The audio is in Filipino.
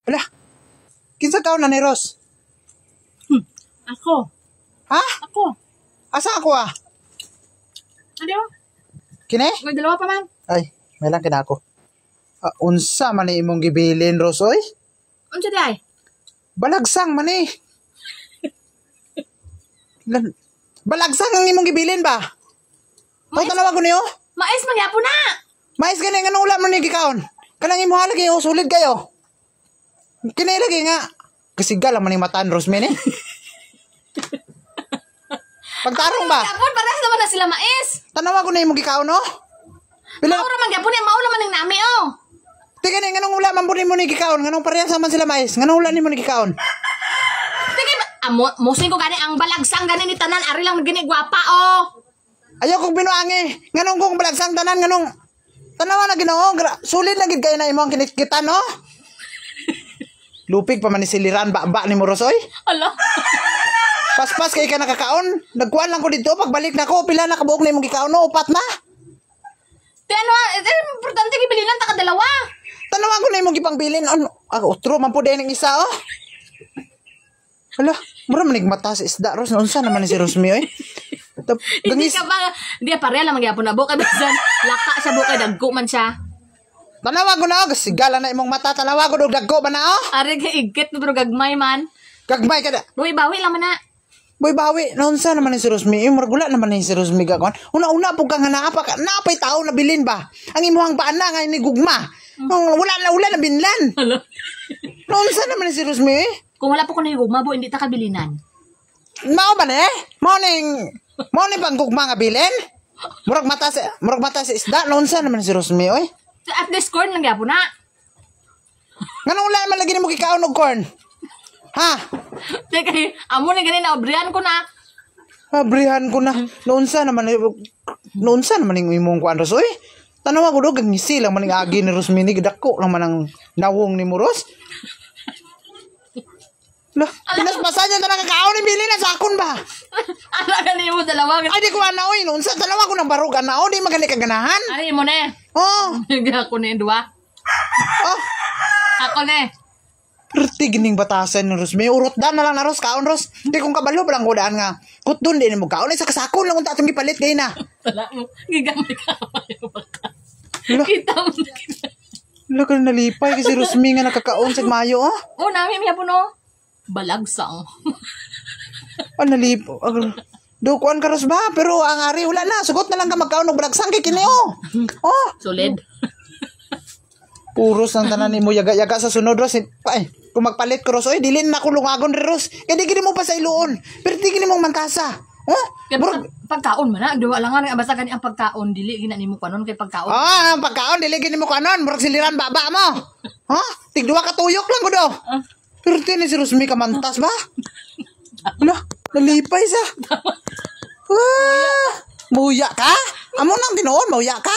Wala. Kinsa ka na ni Ros? Ako. Ha? Ako. Asa ako ah? Ano? Kini? May dalawa pa man. Ay, may lang kinako. Unsa man ni imong gibilin, Ros, oy? Unsa di ay? Balagsang man eh. Balagsang ang imong gibilin ba? Hoy, tanawa ko niyo. Mais magyapo na. Mais gani nga ulam man ni gikaon. Kanang imo halagi oh, sulit kayo. Kini lagi nga. Kasigal lang man ni mataan, Rosmin eh. Pagtarong ba? Magyapon, paras naman na sila mais. Tanawa ko na imong gikaon, no? Pila Maura magyapon niya, maula man ng nami, oh. Tika ni nganong ulam man mo ni gikaon, nganong parehas man sila mais. Nganong ulam ni mo ni gikaon? Tingin, musing ko gani ang balagsang gani ni tanan, ari lang gani gwapa, oh. Ayaw kong binuangi. Nganong kong balagsang tanan, nganong tanawa na Ginoo. Sulit na gid kayo na imong kinikita, no? Lupig pa man ni siliran ba ni Morosoy? Ala. Paspas kay ka nakakaon. Nagkuan lang ko dito pagbalik na ko pila na kabuok na imong gikaon, no? Upat na. Ti ano, importante gibilinan ta kadalawa. Tanawa ko na imong gipangbilin. Otro man po din ang isa, oh. Hala, mura manig mata sa isda, Ros. Unsa naman ni si Rosmi, oy? Hindi ka ba, hindi pareha lang magyapon na buka bisan. Laka siya buka, dagko man siya. Tanawa ko na, oh. Sigala na imong mata. Tanawa ko, dagko ba na, oh? Ari ka igit, pero gagmay man. Gagmay ka na. Bawi lang man na. Boy, bawi. Naunsa naman ni si Rosmi. Margula naman ni si Rosmi gagawin. Una-una po kang hanaapa ka. Napay tao na bilin ba? Ang imuhang paan na nga ni Gugma. Wala na binlan. Hello? Naunsa naman ni si Rosmi eh? Kung wala po ko na yung gugma, hindi ta kabilinan. Mao ba na eh? Morning pang Gugma nga bilin? Murag mata sa isda. Naunsa naman ni si Rosmi oy? At least corn lang gyapon na. Nganong wala man lagi ni mo kikaon og corn? Ha? Teka, amo na ganin na obrihan ko na. Abrihan ko na. Naunsa naman yung imong kuan Ros oy? Tanawa ko do gangisi lang man agi ni Rosmi ni gidako lang man ang nawong ni Moros. Lah, pinaspasan niya na nakakaon ni Billy na sakon ba? Ala gani mo dalawa. Ay di ko na oy, unsa tanawa ko nang barugan na o di magali kaganahan. Ari mo ne. Oh. Ako ne duwa. Oh. Ako ne. Perti gining batasan ni Ros. May urot dan na lang na Ros kaon Ros. Di kong kabalo pa lang godaan nga. Kut doon din mo kaon ay sa kasakon lang unta atong gipalit kay na. Wala mo. Gigamay ka. Wala. Kita mo. Wala ka na nalipay kasi Rosmi nga nakakaon sa mayo oh. Oh, namin miya po no. Balagsang. Nalip. Do kuan ka Ros ba? Pero ang ari wala na. Sugot na lang ka magkaon og balagsang kay kini oh. Oh. Solid. Puros ang tanan nimo yaga-yaga sa sunod Ros. Ay, kung magpalit ko Ros, oy dilin na ko lungagon ri Ros. Kaya di gini mo pa sa iluon. Pero di gini mo mantasa. Oh? Kaya pagkaon man na. Duwa lang nga basta gani ang pagkaon dili gina nimo kanon kay pagkaon. Ang pagkaon dili gini mo kanon, murag siliran baba mo. Ha? Tigduwa ka tuyok lang ko do. Pero tini si Rosmi ka mantas ba? Wala, nalipay sa. Muya ka? Amo nang tinuon, muya ka?